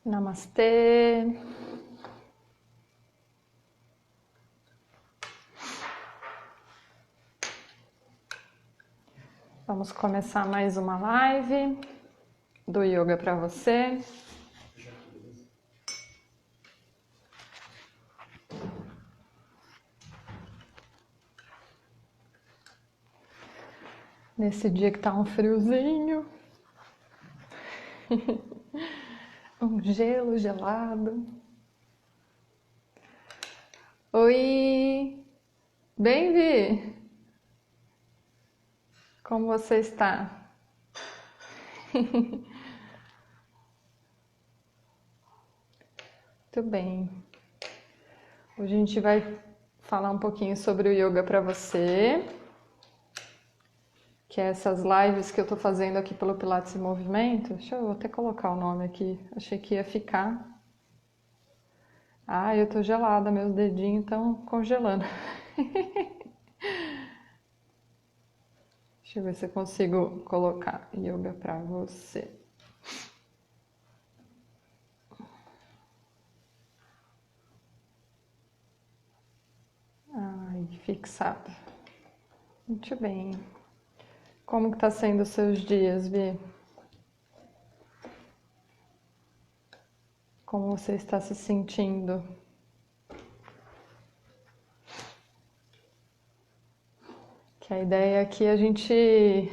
Namastê. Vamos começar mais uma live do Yoga para você. Nesse dia que tá um friozinho, um gelo gelado. Oi, bem-vindo! Como você está? Muito bem. Hoje a gente vai falar um pouquinho sobre o yoga para você, que é essas lives que eu tô fazendo aqui pelo Pilates em Movimento. Deixa eu até colocar o nome aqui, achei que ia ficar. Ah, eu tô gelada, meus dedinhos estão congelando. Deixa eu ver se eu consigo colocar yoga pra você. Ai, fixado. Muito bem. Como que tá sendo os seus dias, Vi? Como você está se sentindo? Que a ideia aqui é a gente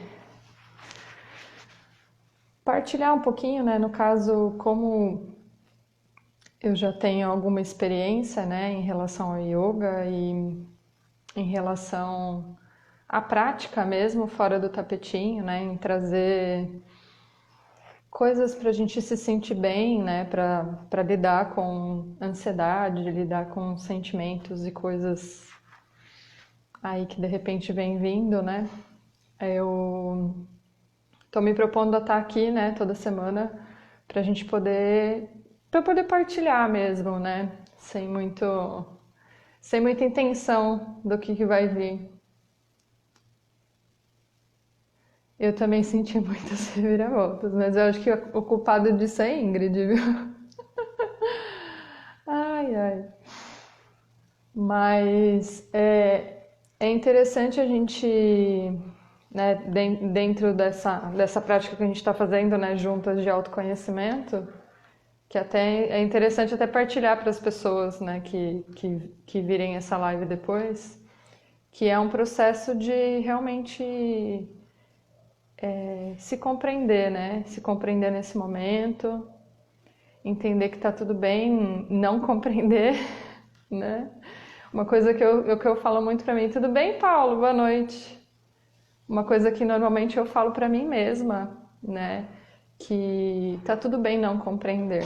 partilhar um pouquinho, né? No caso, como eu já tenho alguma experiência, né, em relação ao yoga e em relação à prática mesmo, fora do tapetinho, né, em trazer coisas para a gente se sentir bem, né, para lidar com ansiedade, lidar com sentimentos e coisas aí que de repente vem vindo, né. Eu tô me propondo a estar aqui, né, toda semana para a gente poder partilhar mesmo, né, sem muita intenção do que vai vir. Eu também senti muitas reviravoltas, mas eu acho que o culpado disso é a Ingrid, viu? Ai, ai. Mas é interessante a gente, né, dentro dessa prática que a gente está fazendo, né, juntas de autoconhecimento, que até é interessante até partilhar para as pessoas, né, que virem essa live depois, que é um processo de realmente se compreender, né? Se compreender nesse momento, entender que tá tudo bem não compreender, né? Uma coisa que eu falo muito pra mim, tudo bem, Paulo? Boa noite. Uma coisa que normalmente eu falo pra mim mesma, né? Que tá tudo bem não compreender,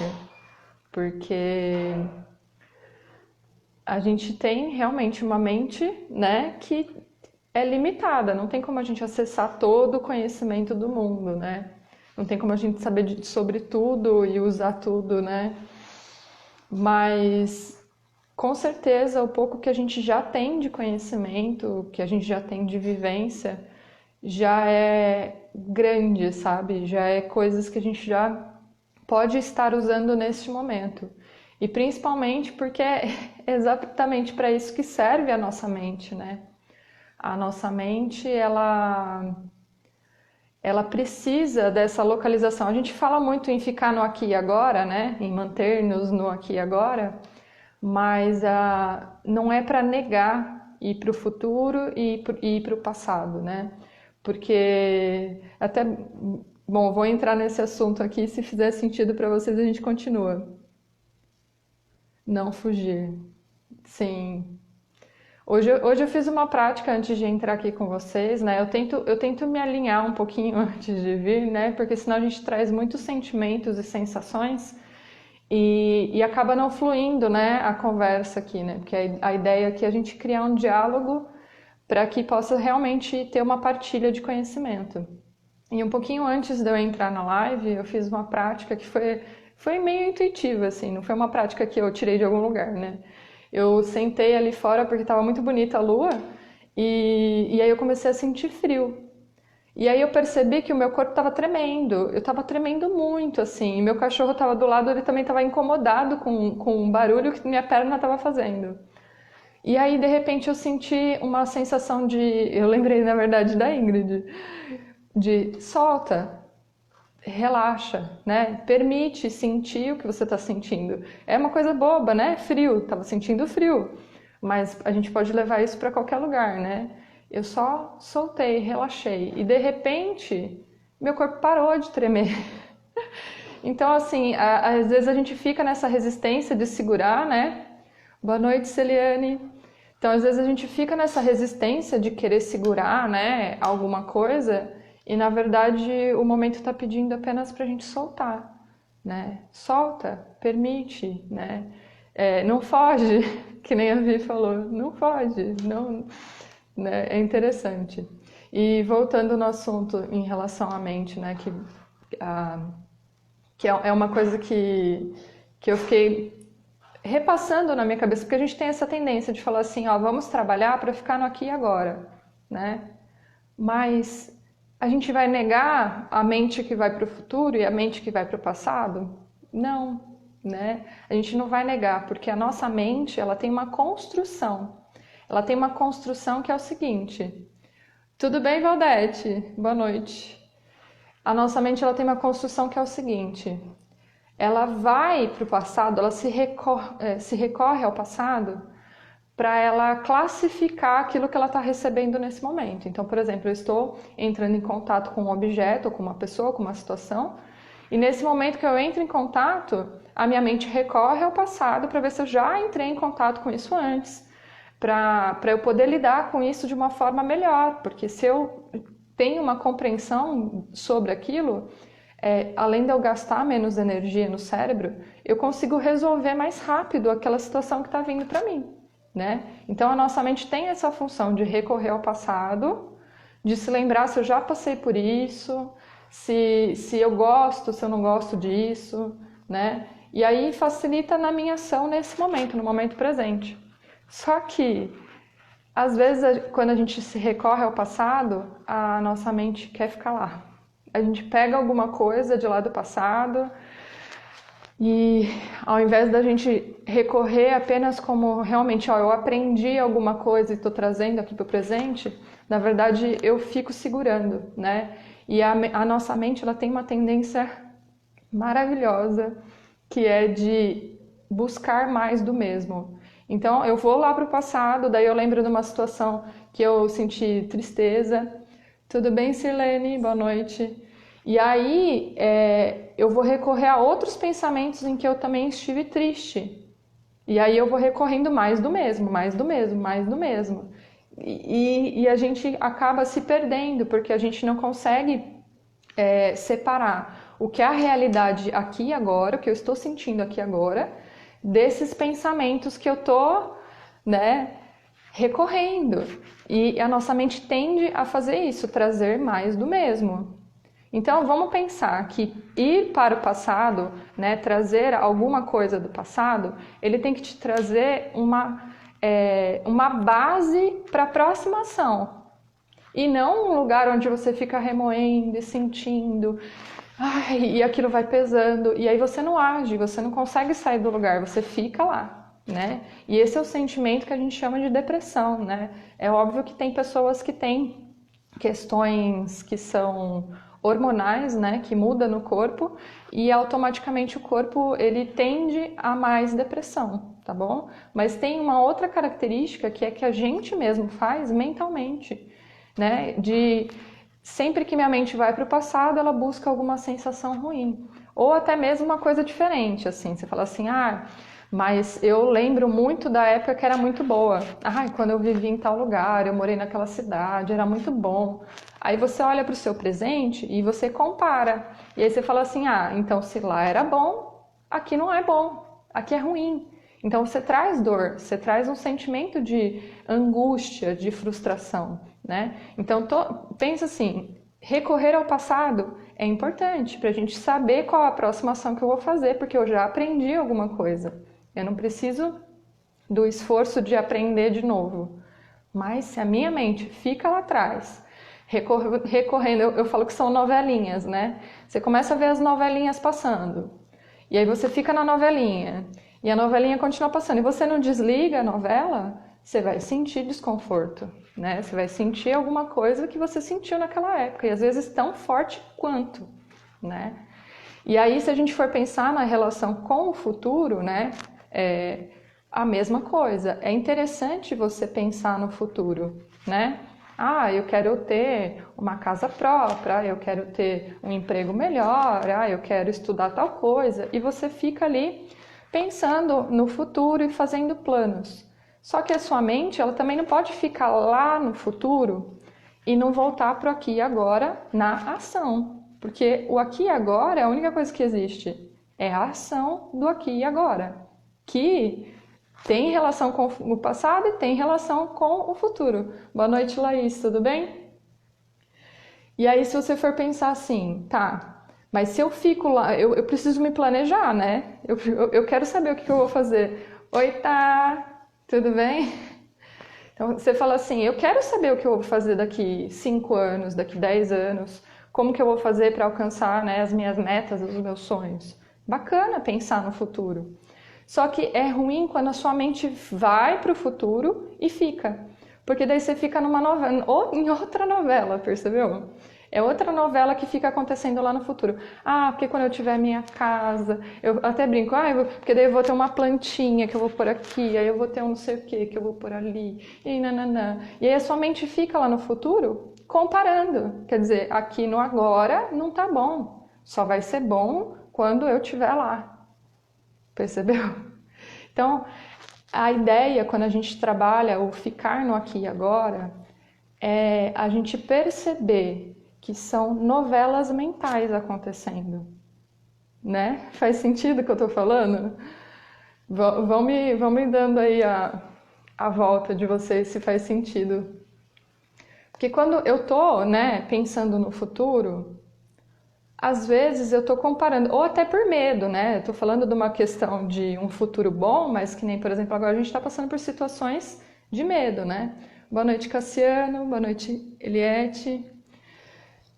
porque a gente tem realmente uma mente, né, que é limitada, não tem como a gente acessar todo o conhecimento do mundo, né? Não tem como a gente saber sobre tudo e usar tudo, né? Mas com certeza o pouco que a gente já tem de conhecimento, que a gente já tem de vivência, já é grande, sabe? Já é coisas que a gente já pode estar usando neste momento. E principalmente porque é exatamente para isso que serve a nossa mente, né? A nossa mente, ela precisa dessa localização. A gente fala muito em ficar no aqui e agora, né? Em manter-nos no aqui e agora, mas não é para negar ir para o futuro e ir para o passado, né? Porque até, bom, vou entrar nesse assunto aqui, se fizer sentido para vocês a gente continua. Não fugir. Sim. Hoje eu fiz uma prática antes de entrar aqui com vocês, né? Eu tento me alinhar um pouquinho antes de vir, né? Porque senão a gente traz muitos sentimentos e sensações e acaba não fluindo, né? A conversa aqui, né? Porque a ideia aqui é a gente criar um diálogo para que possa realmente ter uma partilha de conhecimento. E um pouquinho antes de eu entrar na live, eu fiz uma prática que foi meio intuitiva, assim, não foi uma prática que eu tirei de algum lugar, né? Eu sentei ali fora porque estava muito bonita a lua e aí eu comecei a sentir frio. E aí eu percebi que o meu corpo estava tremendo, eu estava tremendo muito, assim, e meu cachorro estava do lado, ele também estava incomodado com o barulho que minha perna estava fazendo. E aí, de repente, eu senti uma sensação de... Eu lembrei, na verdade, da Ingrid, de solta, relaxa, né? Permite sentir o que você está sentindo. É uma coisa boba, né? Frio, estava sentindo frio, mas a gente pode levar isso para qualquer lugar, né? Eu só soltei, relaxei e de repente meu corpo parou de tremer. Então, assim, às vezes a gente fica nessa resistência de segurar, né? Boa noite, Celiane. Então, às vezes a gente fica nessa resistência de querer segurar, né, alguma coisa e, na verdade, o momento está pedindo apenas para a gente soltar, né? Solta, permite, né? Não foge, que nem a Vi falou, não foge, não, né? É interessante. E voltando no assunto em relação à mente, né, que é uma coisa que eu fiquei repassando na minha cabeça, porque a gente tem essa tendência de falar assim, ó, vamos trabalhar para ficar no aqui e agora, né? Mas a gente vai negar a mente que vai para o futuro e a mente que vai para o passado? Não, né? A gente não vai negar, porque a nossa mente, ela tem uma construção. Ela tem uma construção que é o seguinte. Tudo bem, Valdete? Boa noite. A nossa mente, ela tem uma construção que é o seguinte. Ela vai para o passado, ela se recorre ao passado para ela classificar aquilo que ela está recebendo nesse momento. Então, por exemplo, eu estou entrando em contato com um objeto, ou com uma pessoa, com uma situação, e nesse momento que eu entro em contato, a minha mente recorre ao passado para ver se eu já entrei em contato com isso antes, para eu poder lidar com isso de uma forma melhor, porque se eu tenho uma compreensão sobre aquilo, além de eu gastar menos energia no cérebro, eu consigo resolver mais rápido aquela situação que está vindo para mim, né? Então a nossa mente tem essa função de recorrer ao passado, de se lembrar se eu já passei por isso, se eu gosto, se eu não gosto disso, né? E aí facilita na minha ação nesse momento, no momento presente. Só que às vezes quando a gente se recorre ao passado, a nossa mente quer ficar lá. A gente pega alguma coisa de lá do passado e ao invés da gente recorrer apenas como realmente, ó, eu aprendi alguma coisa e estou trazendo aqui para o presente, na verdade eu fico segurando, né? E a nossa mente, ela tem uma tendência maravilhosa que é de buscar mais do mesmo. Então eu vou lá para o passado, daí eu lembro de uma situação que eu senti tristeza. Tudo bem, Sirlene? Boa noite. E aí eu vou recorrer a outros pensamentos em que eu também estive triste. E aí eu vou recorrendo mais do mesmo, mais do mesmo, mais do mesmo. E a gente acaba se perdendo, porque a gente não consegue separar o que é a realidade aqui e agora, o que eu estou sentindo aqui agora, desses pensamentos que eu estou, né, recorrendo. E a nossa mente tende a fazer isso, trazer mais do mesmo. Então, vamos pensar que ir para o passado, né, trazer alguma coisa do passado, ele tem que te trazer uma base para a próxima ação. E não um lugar onde você fica remoendo e sentindo, ai, e aquilo vai pesando. E aí você não age, você não consegue sair do lugar, você fica lá, né? E esse é o sentimento que a gente chama de depressão, né? É óbvio que tem pessoas que têm questões que são hormonais, né, que muda no corpo e automaticamente o corpo ele tende a mais depressão, tá bom? Mas tem uma outra característica que é que a gente mesmo faz mentalmente, né, de sempre que minha mente vai para o passado, ela busca alguma sensação ruim, ou até mesmo uma coisa diferente, assim, você fala assim, mas eu lembro muito da época que era muito boa. Quando eu vivi em tal lugar, eu morei naquela cidade, era muito bom. Aí você olha para o seu presente e você compara. E aí você fala assim, então se lá era bom, aqui não é bom, aqui é ruim. Então você traz dor, você traz um sentimento de angústia, de frustração, né? Então pensa assim, recorrer ao passado é importante para a gente saber qual a próxima ação que eu vou fazer, porque eu já aprendi alguma coisa. Eu não preciso do esforço de aprender de novo. Mas se a minha mente fica lá atrás, recorrendo, eu falo que são novelinhas, né? Você começa a ver as novelinhas passando, e aí você fica na novelinha, e a novelinha continua passando, e você não desliga a novela, você vai sentir desconforto, né? Você vai sentir alguma coisa que você sentiu naquela época, e às vezes tão forte quanto, né? E aí, se a gente for pensar na relação com o futuro, né? É a mesma coisa. É interessante você pensar no futuro, né? Ah, eu quero ter uma casa própria, eu quero ter um emprego melhor, eu quero estudar tal coisa. E você fica ali pensando no futuro e fazendo planos. Só que a sua mente, ela também não pode ficar lá no futuro e não voltar para o aqui e agora na ação. Porque o aqui e agora, a única coisa que existe é a ação do aqui e agora, que tem relação com o passado e tem relação com o futuro. Boa noite, Laís, tudo bem? E aí, se você for pensar assim, tá, mas se eu fico lá, eu preciso me planejar, né? Eu quero saber o que eu vou fazer. Oi, tá, tudo bem? Então, você fala assim, eu quero saber o que eu vou fazer daqui 5 anos, daqui 10 anos, como que eu vou fazer para alcançar, né, as minhas metas, os meus sonhos. Bacana pensar no futuro. Só que é ruim quando a sua mente vai para o futuro e fica. Porque daí você fica numa novela, ou em outra novela, percebeu? É outra novela que fica acontecendo lá no futuro. Ah, porque quando eu tiver minha casa, eu até brinco, porque daí eu vou ter uma plantinha que eu vou pôr aqui, aí eu vou ter um não sei o que eu vou pôr ali, e nananã. E aí a sua mente fica lá no futuro comparando. Quer dizer, aqui no agora não tá bom. Só vai ser bom quando eu estiver lá. Percebeu? Então, a ideia quando a gente trabalha o ficar no aqui e agora é a gente perceber que são novelas mentais acontecendo, né? Faz sentido o que eu tô falando? Vão me dando aí a volta de vocês se faz sentido. Porque quando eu tô, né, pensando no futuro, às vezes eu tô comparando, ou até por medo, né? Eu tô falando de uma questão de um futuro bom, mas que nem, por exemplo, agora a gente tá passando por situações de medo, né? Boa noite, Cassiano. Boa noite, Eliette.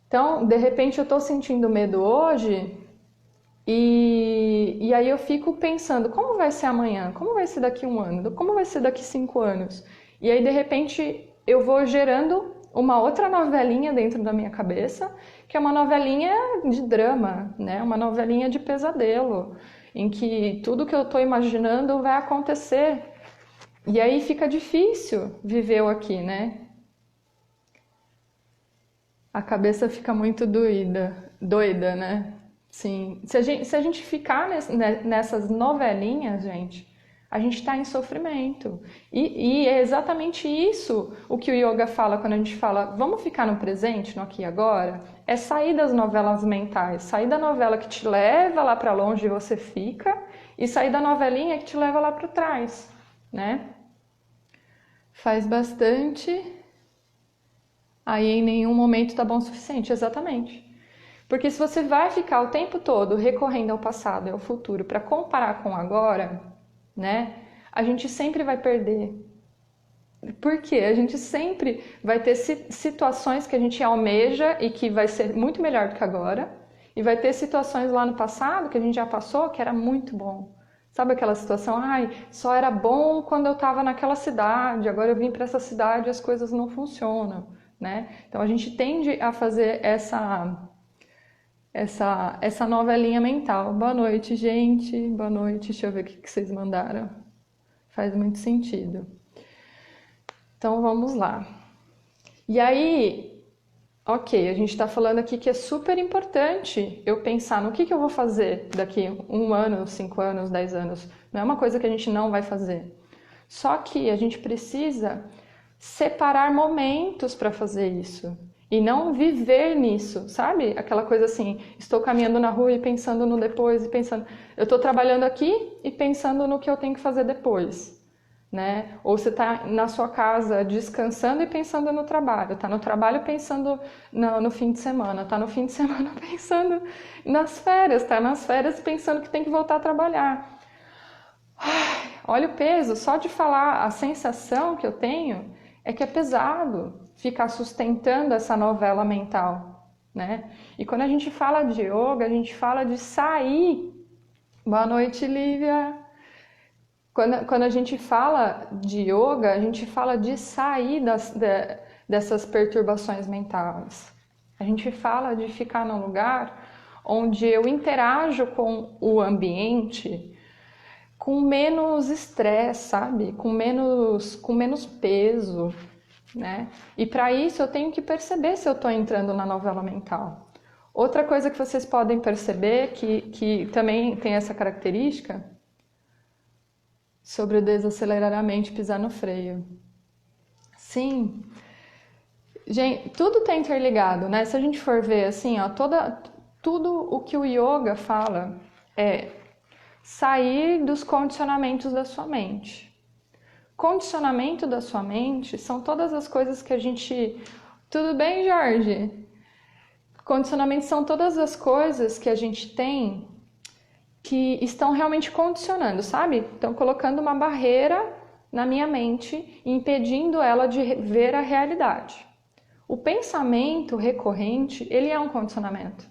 Então, de repente eu tô sentindo medo hoje e aí eu fico pensando, como vai ser amanhã? Como vai ser daqui 1 ano? Como vai ser daqui 5 anos? E aí, de repente, eu vou gerando uma outra novelinha dentro da minha cabeça, que é uma novelinha de drama, né? Uma novelinha de pesadelo, em que tudo que eu estou imaginando vai acontecer. E aí fica difícil viver o aqui, né? A cabeça fica muito doida, né? Sim. Se a gente ficar nessas novelinhas, gente, a gente está em sofrimento. E é exatamente isso o que o yoga fala quando a gente fala vamos ficar no presente, no aqui e agora. É sair das novelas mentais, sair da novela que te leva lá para longe e você fica, e sair da novelinha que te leva lá para trás, né? Faz bastante. Aí em nenhum momento tá bom o suficiente, exatamente. Porque se você vai ficar o tempo todo recorrendo ao passado e ao futuro para comparar com o agora, né? A gente sempre vai perder. Por quê? A gente sempre vai ter situações que a gente almeja e que vai ser muito melhor do que agora, e vai ter situações lá no passado que a gente já passou que era muito bom. Sabe aquela situação, só era bom quando eu estava naquela cidade, agora eu vim para essa cidade e as coisas não funcionam, né? Então a gente tende a fazer essa novelinha mental. Boa noite, gente. Boa noite. Deixa eu ver o que vocês mandaram. Faz muito sentido. Então vamos lá. E aí, ok, a gente está falando aqui que é super importante eu pensar no que eu vou fazer daqui 1 ano, 5 anos, 10 anos. Não é uma coisa que a gente não vai fazer. Só que a gente precisa separar momentos para fazer isso. E não viver nisso, sabe? Aquela coisa assim, estou caminhando na rua e pensando no depois, e pensando... Eu estou trabalhando aqui e pensando no que eu tenho que fazer depois, né? Ou você está na sua casa descansando e pensando no trabalho, está no trabalho pensando no fim de semana, está no fim de semana pensando nas férias, está nas férias pensando que tem que voltar a trabalhar. Olha o peso, só de falar a sensação que eu tenho é que é pesado. ficar sustentando essa novela mental, né? E quando a gente fala de yoga, a gente fala de sair. Boa noite, Lívia. Quando a gente fala de yoga, a gente fala de sair dessas perturbações mentais. A gente fala de ficar num lugar onde eu interajo com o ambiente com menos estresse, sabe? Com menos peso, né? E para isso eu tenho que perceber se eu estou entrando na novela mental. Outra coisa que vocês podem perceber, que também tem essa característica, sobre o desacelerar a mente e pisar no freio. Sim, gente, tudo está interligado, né? Se a gente for ver assim, ó, tudo o que o yoga fala é sair dos condicionamentos da sua mente. Condicionamento da sua mente são todas as coisas que a gente... Tudo bem, Jorge? Condicionamentos são todas as coisas que a gente tem que estão realmente condicionando, sabe? Estão colocando uma barreira na minha mente, impedindo ela de ver a realidade. O pensamento recorrente, ele é um condicionamento,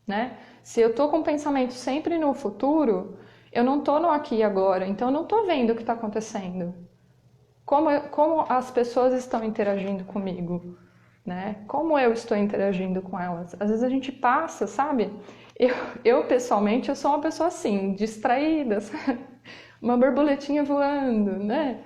né? Se eu estou com o pensamento sempre no futuro, eu não estou no aqui e agora, então eu não estou vendo o que está acontecendo. Como as pessoas estão interagindo comigo, né? Como eu estou interagindo com elas. Às vezes a gente passa, sabe? Eu pessoalmente, eu sou uma pessoa assim, distraída, sabe? Uma borboletinha voando, né?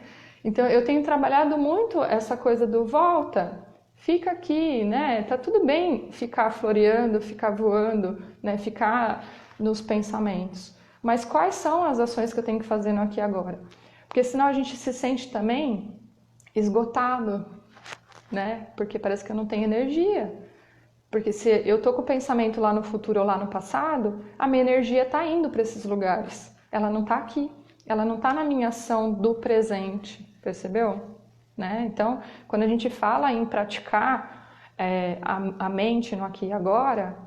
Então eu tenho trabalhado muito essa coisa do volta, fica aqui, né? Tá tudo bem ficar floreando, ficar voando, né? Ficar nos pensamentos. Mas quais são as ações que eu tenho que fazer no aqui e agora? Porque senão a gente se sente também esgotado, né? Porque parece que eu não tenho energia. Porque se eu tô com o pensamento lá no futuro ou lá no passado, a minha energia tá indo para esses lugares. Ela não tá aqui. Ela não tá na minha ação do presente. Percebeu? Né? Então, quando a gente fala em praticar a mente no aqui e agora,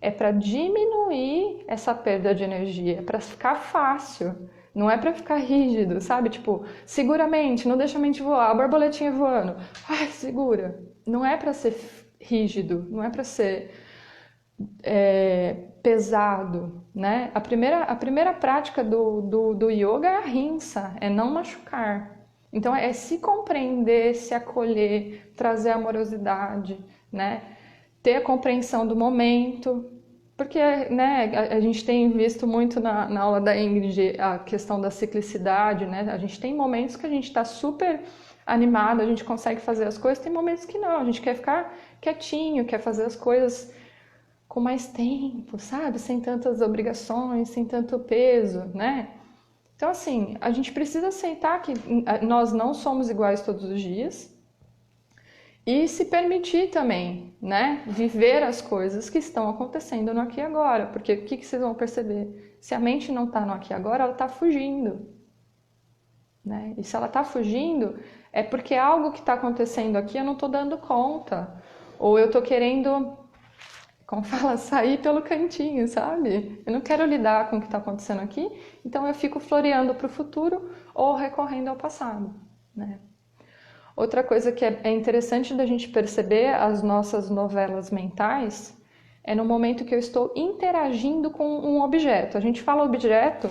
é para diminuir essa perda de energia, é para ficar fácil. Não é para ficar rígido, sabe? Tipo, segura a mente, não deixa a mente voar, a borboletinha voando. Ai, segura. Não é para ser rígido, não é para ser pesado, né? A primeira prática do yoga é a rinsa, é não machucar. Então é se compreender, se acolher, trazer amorosidade, né? Ter a compreensão do momento, porque, né, a gente tem visto muito na aula da Ingrid a questão da ciclicidade, né? A gente tem momentos que a gente está super animado, a gente consegue fazer as coisas, tem momentos que não, a gente quer ficar quietinho, quer fazer as coisas com mais tempo, sabe? Sem tantas obrigações, sem tanto peso, né? Então, assim, a gente precisa aceitar que nós não somos iguais todos os dias e se permitir também, né? Viver as coisas que estão acontecendo no aqui e agora. Porque o que vocês vão perceber? Se a mente não está no aqui e agora, ela está fugindo, né? E se ela está fugindo, é porque algo que está acontecendo aqui eu não estou dando conta. Ou eu estou querendo, como fala, sair pelo cantinho, sabe? Eu não quero lidar com o que está acontecendo aqui, então eu fico floreando para o futuro ou recorrendo ao passado, né? Outra coisa que é interessante da gente perceber as nossas novelas mentais é no momento que eu estou interagindo com um objeto. A gente fala objeto,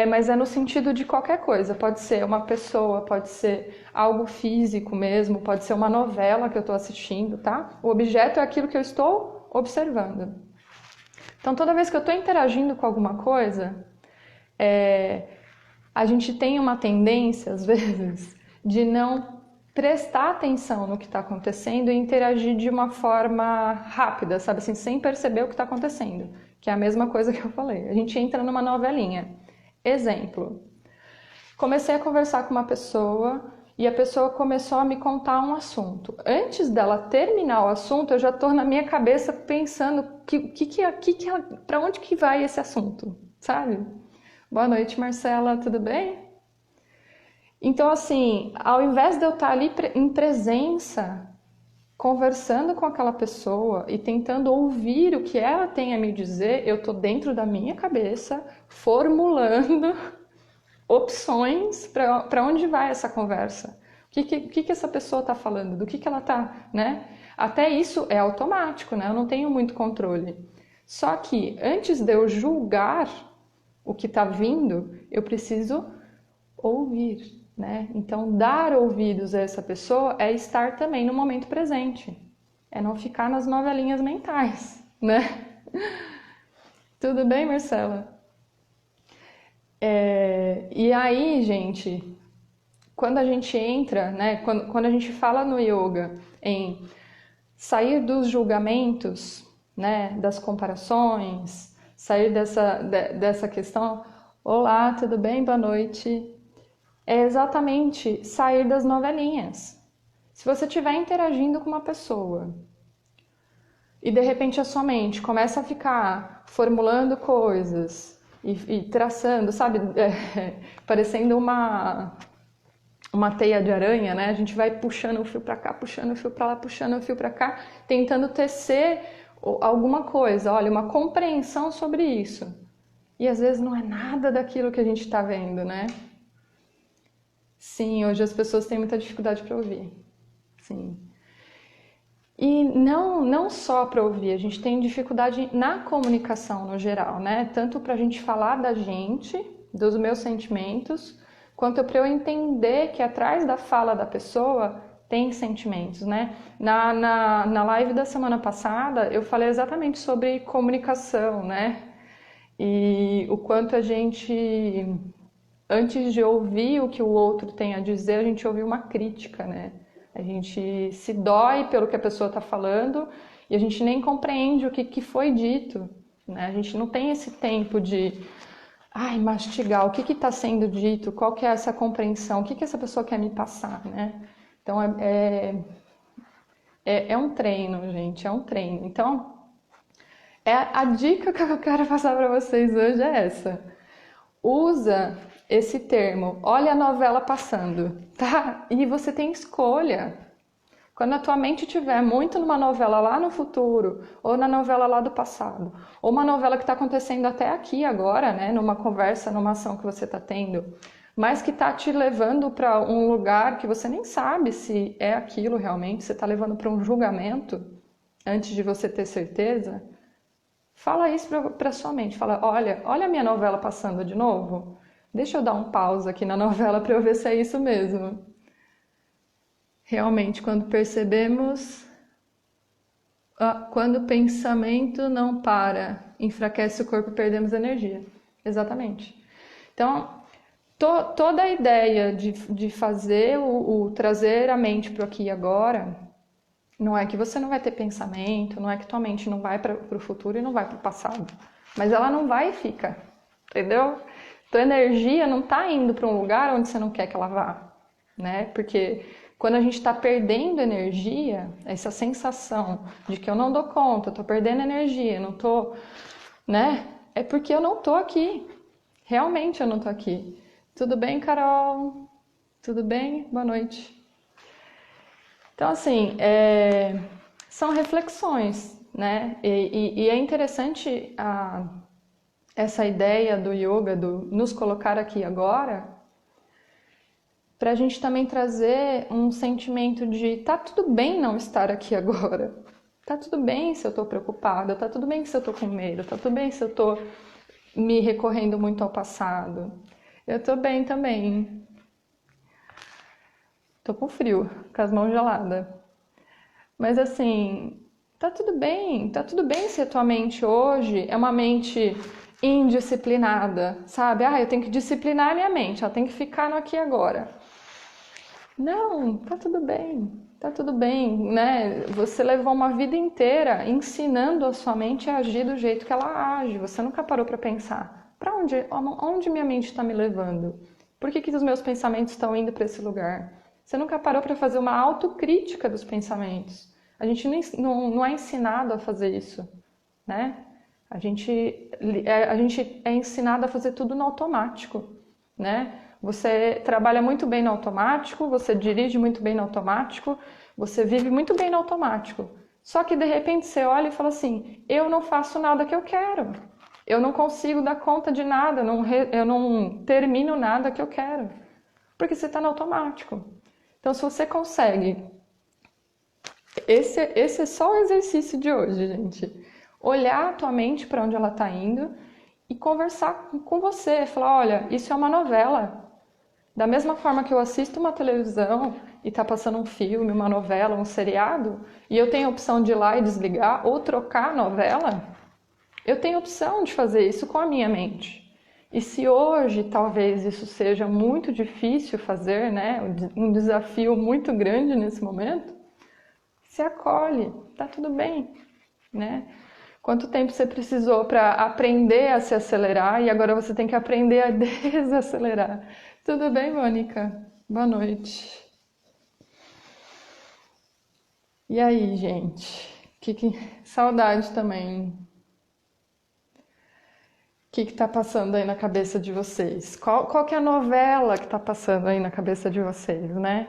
mas é no sentido de qualquer coisa. Pode ser uma pessoa, pode ser algo físico mesmo, pode ser uma novela que eu estou assistindo, tá? O objeto é aquilo que eu estou observando. Então, toda vez que eu estou interagindo com alguma coisa, a gente tem uma tendência, às vezes, de não prestar atenção no que está acontecendo e interagir de uma forma rápida, sabe assim, sem perceber o que está acontecendo, que é a mesma coisa que eu falei. A gente entra numa novelinha. Exemplo, comecei a conversar com uma pessoa e a pessoa começou a me contar um assunto. Antes dela terminar o assunto, eu já estou na minha cabeça pensando para onde que vai esse assunto, sabe? Boa noite, Marcela, tudo bem? Então, assim, ao invés de eu estar ali em presença, conversando com aquela pessoa e tentando ouvir o que ela tem a me dizer, eu estou dentro da minha cabeça, formulando opções para onde vai essa conversa. que essa pessoa está falando? Do que ela está, né? Até isso é automático, né? Eu não tenho muito controle. Só que antes de eu julgar o que está vindo, eu preciso ouvir, né? Então, dar ouvidos a essa pessoa é estar também no momento presente. É não ficar nas novelinhas mentais, né? Tudo bem, Marcela? E aí, gente, quando a gente entra, né? Quando a gente fala no yoga em sair dos julgamentos, né? Das comparações, sair dessa questão. Olá, tudo bem? Boa noite. É exatamente sair das novelinhas. Se você estiver interagindo com uma pessoa e de repente a sua mente começa a ficar formulando coisas e traçando, sabe, parecendo uma teia de aranha, né? A gente vai puxando o fio para cá, puxando o fio para lá, puxando o fio para cá, tentando tecer alguma coisa, olha, uma compreensão sobre isso. E às vezes não é nada daquilo que a gente está vendo, né? Sim, hoje as pessoas têm muita dificuldade para ouvir. Sim. E não só para ouvir, a gente tem dificuldade na comunicação no geral, né? Tanto para a gente falar da gente, dos meus sentimentos, quanto para eu entender que atrás da fala da pessoa tem sentimentos, né? Na live da semana passada eu falei exatamente sobre comunicação, né? E o quanto a gente, antes de ouvir o que o outro tem a dizer, a gente ouve uma crítica, né? A gente se dói pelo que a pessoa está falando e a gente nem compreende o que foi dito, né? A gente não tem esse tempo de mastigar o que está sendo dito, qual que é essa compreensão, o que essa pessoa quer me passar, né? Então é um treino, gente, é um treino. Então, a dica que eu quero passar para vocês hoje é essa. Usa esse termo, olha a novela passando, tá? E você tem escolha. Quando a tua mente estiver muito numa novela lá no futuro, ou na novela lá do passado, ou uma novela que está acontecendo até aqui agora, né? Numa conversa, numa ação que você está tendo, mas que está te levando para um lugar que você nem sabe se é aquilo realmente, você está levando para um julgamento, antes de você ter certeza, fala isso para sua mente, fala, olha a minha novela passando de novo, deixa eu dar um pause aqui na novela para eu ver se é isso mesmo. Realmente, quando percebemos, quando o pensamento não para, enfraquece o corpo e perdemos energia. Exatamente. Então, toda a ideia de fazer trazer a mente para o aqui e agora, não é que você não vai ter pensamento, não é que tua mente não vai para o futuro e não vai para o passado, mas ela não vai e fica, entendeu? Tua energia não está indo para um lugar onde você não quer que ela vá, né? Porque quando a gente está perdendo energia, essa sensação de que eu não dou conta, eu tô perdendo energia, não tô, né? É porque eu não tô aqui. Realmente eu não tô aqui. Tudo bem, Carol? Tudo bem? Boa noite. Então, assim, são reflexões, né? E é interessante essa ideia do yoga, do nos colocar aqui agora, para a gente também trazer um sentimento de tá tudo bem não estar aqui agora. Tá tudo bem se eu tô preocupada, tá tudo bem se eu tô com medo, tá tudo bem se eu tô me recorrendo muito ao passado. Eu tô bem também. Tô com frio, com as mãos geladas. Mas assim, tá tudo bem se a tua mente hoje é uma mente indisciplinada, sabe? Eu tenho que disciplinar a minha mente, ela tem que ficar no aqui e agora. Não, tá tudo bem, né? Você levou uma vida inteira ensinando a sua mente a agir do jeito que ela age. Você nunca parou para pensar, para onde minha mente está me levando? Por que os meus pensamentos estão indo para esse lugar? Você nunca parou para fazer uma autocrítica dos pensamentos. A gente não é ensinado a fazer isso, né? A gente é ensinado a fazer tudo no automático, né? Você trabalha muito bem no automático, você dirige muito bem no automático, você vive muito bem no automático. Só que de repente você olha e fala assim, eu não faço nada que eu quero. Eu não consigo dar conta de nada, eu não termino nada que eu quero. Porque você está no automático. Então, se você consegue, esse é só o exercício de hoje, gente. Olhar a tua mente para onde ela está indo e conversar com você. Falar, olha, isso é uma novela. Da mesma forma que eu assisto uma televisão e está passando um filme, uma novela, um seriado, e eu tenho a opção de ir lá e desligar ou trocar a novela, eu tenho a opção de fazer isso com a minha mente. E se hoje talvez isso seja muito difícil fazer, né, um desafio muito grande nesse momento, se acolhe, tá tudo bem, né? Quanto tempo você precisou para aprender a se acelerar e agora você tem que aprender a desacelerar. Tudo bem, Mônica? Boa noite. E aí, gente? Saudade também. O que está passando aí na cabeça de vocês? Qual que é a novela que está passando aí na cabeça de vocês, né?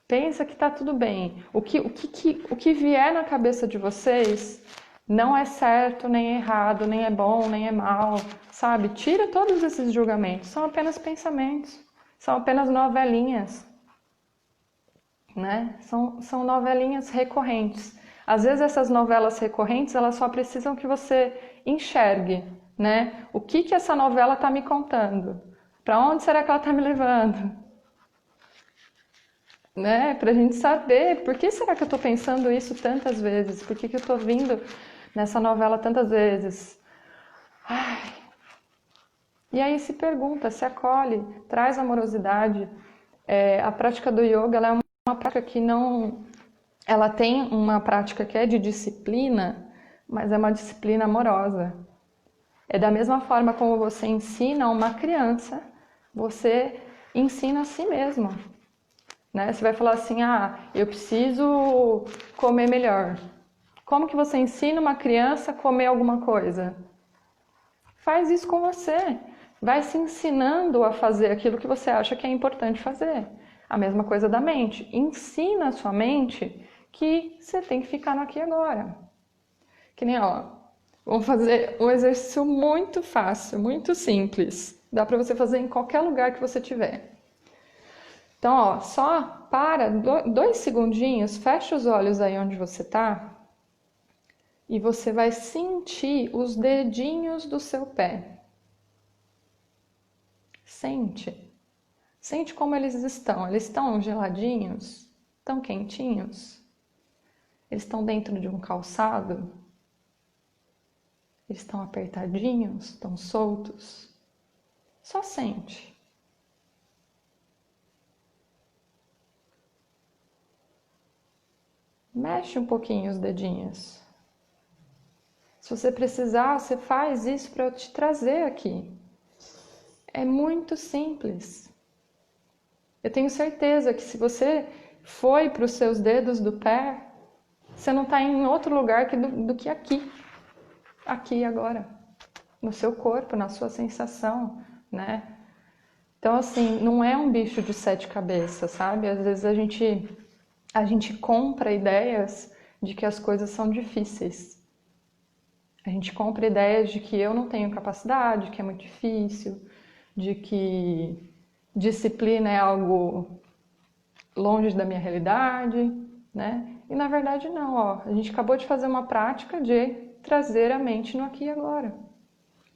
Pensa que está tudo bem. O que vier na cabeça de vocês não é certo, nem é errado, nem é bom, nem é mal, sabe? Tira todos esses julgamentos. São apenas pensamentos. São apenas novelinhas, né? São novelinhas recorrentes. Às vezes essas novelas recorrentes, elas só precisam que você enxergue, né? O que essa novela está me contando? Para onde será que ela está me levando? Né? Para a gente saber por que será que eu estou pensando isso tantas vezes? Por que eu estou vindo nessa novela tantas vezes? Ai. E aí se pergunta, se acolhe, traz amorosidade. A prática do yoga, ela é uma prática que não... Ela tem uma prática que é de disciplina, mas é uma disciplina amorosa. É da mesma forma como você ensina uma criança, você ensina a si mesmo. Né? Você vai falar assim, eu preciso comer melhor. Como que você ensina uma criança a comer alguma coisa? Faz isso com você. Vai se ensinando a fazer aquilo que você acha que é importante fazer. A mesma coisa da mente. Ensina a sua mente que você tem que ficar no aqui e agora. Que nem, vamos fazer um exercício muito fácil, muito simples. Dá para você fazer em qualquer lugar que você tiver. Então, só para 2 segundinhos, fecha os olhos aí onde você está e você vai sentir os dedinhos do seu pé. Sente. Sente como eles estão. Eles estão geladinhos? Estão quentinhos? Eles estão dentro de um calçado? Eles estão apertadinhos? Estão soltos? Só sente. Mexe um pouquinho os dedinhos. Se você precisar, você faz isso para eu te trazer aqui. É muito simples. Eu tenho certeza que se você foi para os seus dedos do pé, você não está em outro lugar do que aqui. Aqui e agora. No seu corpo, na sua sensação, né? Então, assim, não é um bicho de 7 cabeças, sabe? Às vezes a gente compra ideias de que as coisas são difíceis. A gente compra ideias de que eu não tenho capacidade, que é muito difícil, de que disciplina é algo longe da minha realidade, né? E na verdade não, a gente acabou de fazer uma prática de trazer a mente no aqui e agora.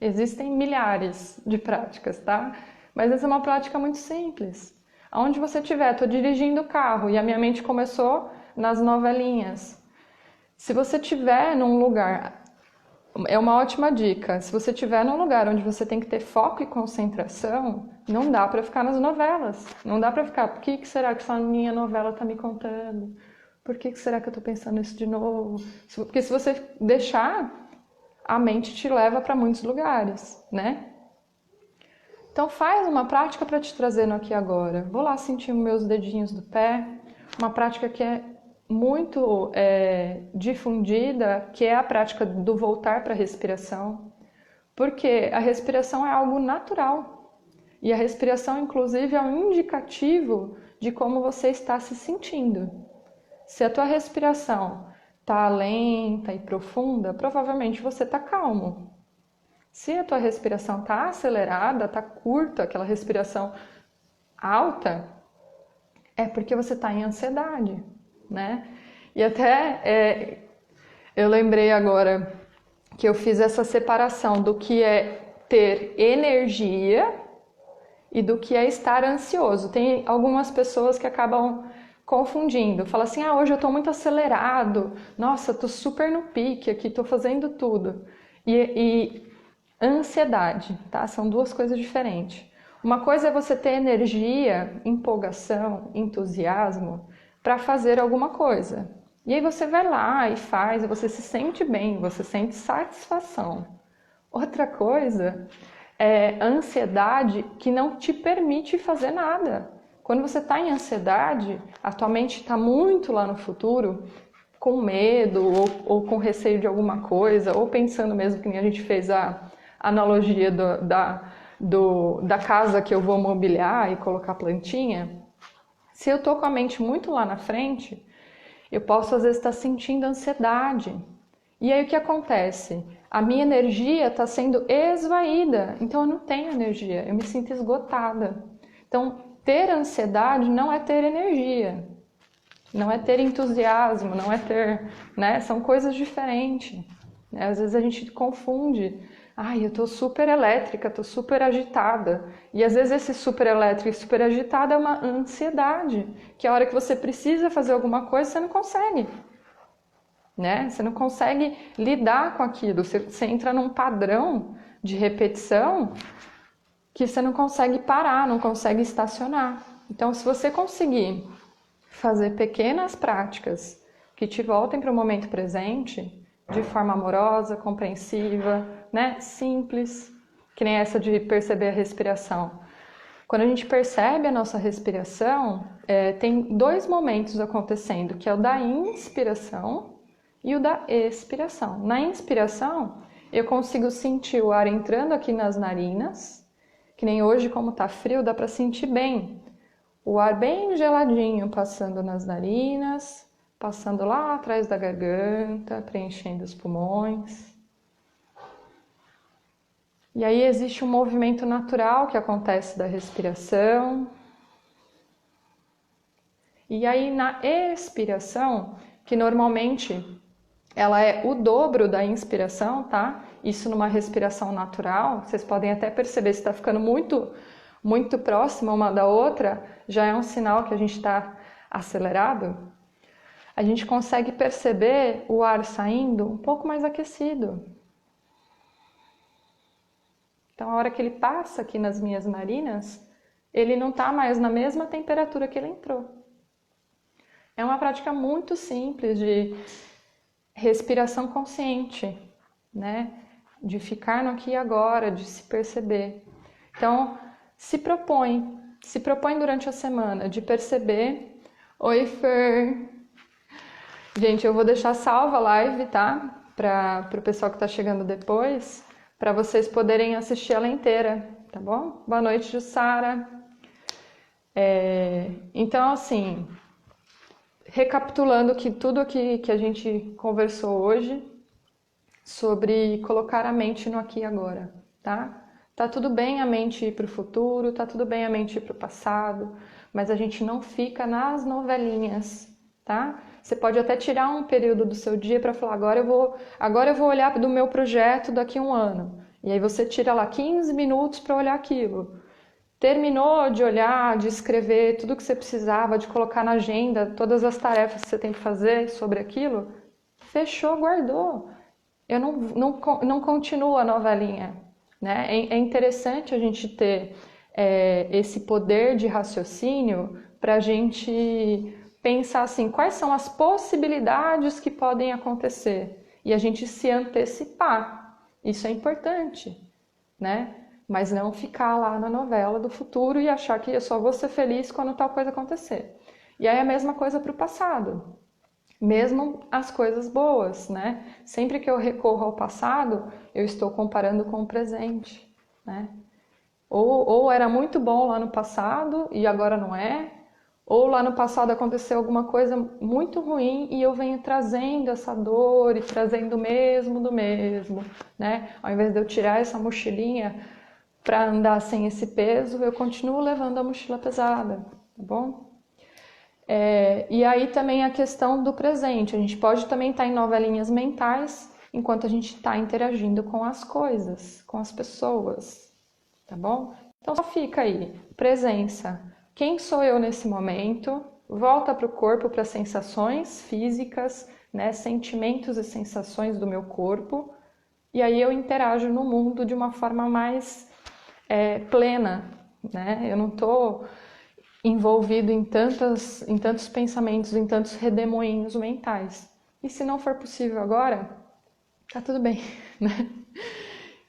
Existem milhares de práticas, tá? Mas essa é uma prática muito simples. Aonde você estiver, estou dirigindo o carro e a minha mente começou nas novelinhas. Se você estiver num lugar, é uma ótima dica, se você estiver num lugar onde você tem que ter foco e concentração, não dá para ficar nas novelas. Não dá para ficar, por que será que essa minha novela está me contando? Por que será que eu estou pensando isso de novo? Porque se você deixar, a mente te leva para muitos lugares, né? Então faz uma prática para te trazer no aqui e agora. Vou lá sentir os meus dedinhos do pé. Uma prática que é muito difundida, que é a prática do voltar para a respiração. Porque a respiração é algo natural. E a respiração, inclusive, é um indicativo de como você está se sentindo. Se a tua respiração está lenta e profunda, provavelmente você está calmo. Se a tua respiração está acelerada, está curta, aquela respiração alta, É porque você está em ansiedade, né? E até eu lembrei agora que eu fiz essa separação do que é ter energia e do que é estar ansioso. Tem algumas pessoas que acabam confundindo. Fala assim, hoje eu estou muito acelerado, nossa, estou super no pique aqui, estou fazendo tudo. E ansiedade, tá? São duas coisas diferentes. Uma coisa é você ter energia, empolgação, entusiasmo para fazer alguma coisa. E aí você vai lá e faz, e você se sente bem, você sente satisfação. Outra coisa é a ansiedade que não te permite fazer nada. Quando você está em ansiedade, a tua mente está muito lá no futuro, com medo ou com receio de alguma coisa, ou pensando mesmo que nem a gente fez a analogia da casa que eu vou mobiliar e colocar plantinha. Se eu estou com a mente muito lá na frente, eu posso às vezes estar sentindo ansiedade. E aí o que acontece? A minha energia está sendo esvaída, então eu não tenho energia, eu me sinto esgotada. Então, ter ansiedade não é ter energia, não é ter entusiasmo, não é ter, né? São coisas diferentes. Às vezes a gente confunde. Eu tô super elétrica, tô super agitada. E às vezes esse super elétrico e super agitada é uma ansiedade, que a hora que você precisa fazer alguma coisa, você não consegue. Né? Você não consegue lidar com aquilo. Você entra num padrão de repetição que você não consegue parar, não consegue estacionar. Então, se você conseguir fazer pequenas práticas que te voltem para o momento presente, de forma amorosa, compreensiva, né? Simples, que nem essa de perceber a respiração. Quando a gente percebe a nossa respiração, tem dois momentos acontecendo, que é o da inspiração e o da expiração. Na inspiração, eu consigo sentir o ar entrando aqui nas narinas, que nem hoje, como tá frio, dá para sentir bem. O ar bem geladinho passando nas narinas, passando lá atrás da garganta, preenchendo os pulmões. E aí existe um movimento natural que acontece da respiração. E aí na expiração, que normalmente ela é o dobro da inspiração, tá? Isso numa respiração natural, vocês podem até perceber se está ficando muito próxima uma da outra, já é um sinal que a gente está acelerado. A gente consegue perceber o ar saindo um pouco mais aquecido. Então, a hora que ele passa aqui nas minhas narinas, ele não está mais na mesma temperatura que ele entrou. É uma prática muito simples de respiração consciente, né? De ficar no aqui e agora, de se perceber. Então, se propõe durante a semana de perceber. Oi, Fer! Gente, eu vou deixar salva a live, tá? Para o pessoal que está chegando depois, para vocês poderem assistir ela inteira, tá bom? Boa noite, Jussara. Então, assim, recapitulando tudo aqui que a gente conversou hoje sobre colocar a mente no aqui e agora, tá? Tá tudo bem a mente ir para o futuro, tá tudo bem a mente ir para o passado, mas a gente não fica nas novelinhas, tá? Você pode até tirar um período do seu dia para falar, agora eu vou olhar do meu projeto daqui a um ano. E aí você tira lá 15 minutos para olhar aquilo. Terminou de olhar, de escrever tudo que você precisava, de colocar na agenda todas as tarefas que você tem que fazer sobre aquilo, fechou, guardou. Eu não continuo a novelinha, né? É interessante a gente ter esse poder de raciocínio para a gente pensar assim, quais são as possibilidades que podem acontecer e a gente se antecipar. Isso é importante, né? Mas não ficar lá na novela do futuro e achar que eu só vou ser feliz quando tal coisa acontecer. E aí a mesma coisa para o passado. Mesmo as coisas boas, né? Sempre que eu recorro ao passado, eu estou comparando com o presente, né? Ou era muito bom lá no passado e agora não é, ou lá no passado aconteceu alguma coisa muito ruim e eu venho trazendo essa dor e trazendo o mesmo do mesmo, né? Ao invés de eu tirar essa mochilinha para andar sem esse peso, eu continuo levando a mochila pesada, tá bom? E aí também a questão do presente. A gente pode também estar em novelinhas mentais enquanto a gente está interagindo com as coisas, com as pessoas, tá bom? Então só fica aí, presença. Quem sou eu nesse momento? Volta para o corpo, para as sensações físicas, né? Sentimentos e sensações do meu corpo. E aí eu interajo no mundo de uma forma mais plena, né? Eu não estou envolvido em tantos pensamentos, em tantos redemoinhos mentais. E se não for possível agora, tá tudo bem, né?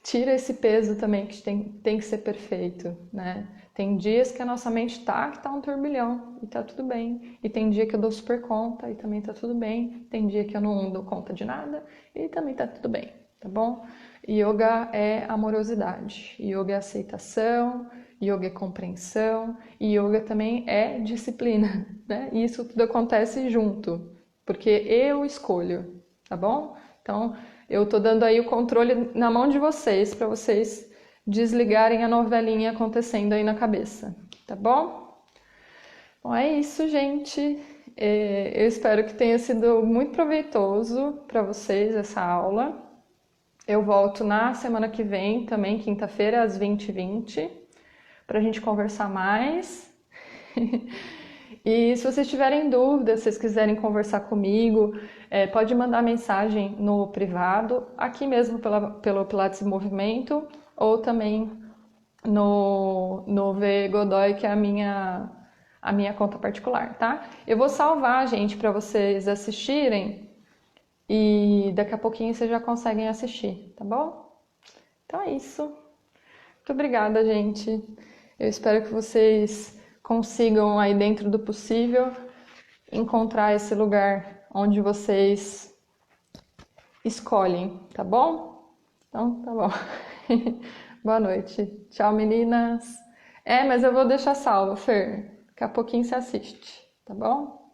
Tira esse peso também que tem que ser perfeito, né? Tem dias que a nossa mente que tá um turbilhão e tá tudo bem. E tem dia que eu dou super conta e também tá tudo bem. Tem dia que eu não dou conta de nada e também tá tudo bem, tá bom? Yoga é amorosidade, yoga é aceitação, yoga é compreensão e yoga também é disciplina, né? E isso tudo acontece junto, porque eu escolho, tá bom? Então, eu tô dando aí o controle na mão de vocês, para vocês desligarem a novelinha acontecendo aí na cabeça, tá bom? Bom, é isso, gente. Eu espero que tenha sido muito proveitoso para vocês essa aula. Eu volto na semana que vem, também, quinta-feira, às 20h20, para a gente conversar mais. E se vocês tiverem dúvidas, se vocês quiserem conversar comigo, pode mandar mensagem no privado, aqui mesmo pelo Pilates em Movimento, ou também no V Godoy, que é a minha conta particular, tá? Eu vou salvar, gente, para vocês assistirem e daqui a pouquinho vocês já conseguem assistir, tá bom? Então é isso. Muito obrigada, gente. Eu espero que vocês consigam, aí dentro do possível, encontrar esse lugar onde vocês escolhem, tá bom? Então, tá bom. Boa noite. Tchau, meninas. Mas eu vou deixar salvo, Fer. Daqui a pouquinho você assiste, tá bom?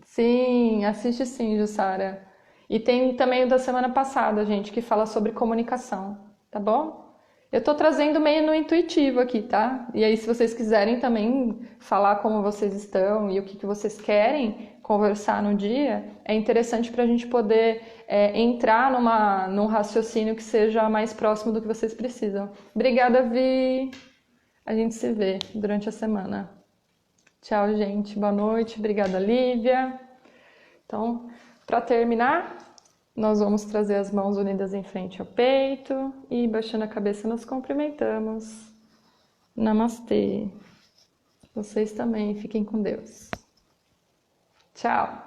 Sim, assiste sim, Jussara. E tem também o da semana passada, gente, que fala sobre comunicação, tá bom? Eu tô trazendo meio no intuitivo aqui, tá? E aí, se vocês quiserem também falar como vocês estão e o que vocês querem conversar no dia, é interessante para a gente poder entrar num raciocínio que seja mais próximo do que vocês precisam. Obrigada, Vi! A gente se vê durante a semana. Tchau, gente. Boa noite. Obrigada, Lívia. Então, para terminar, nós vamos trazer as mãos unidas em frente ao peito e baixando a cabeça nos cumprimentamos. Namastê. Vocês também fiquem com Deus. Tchau.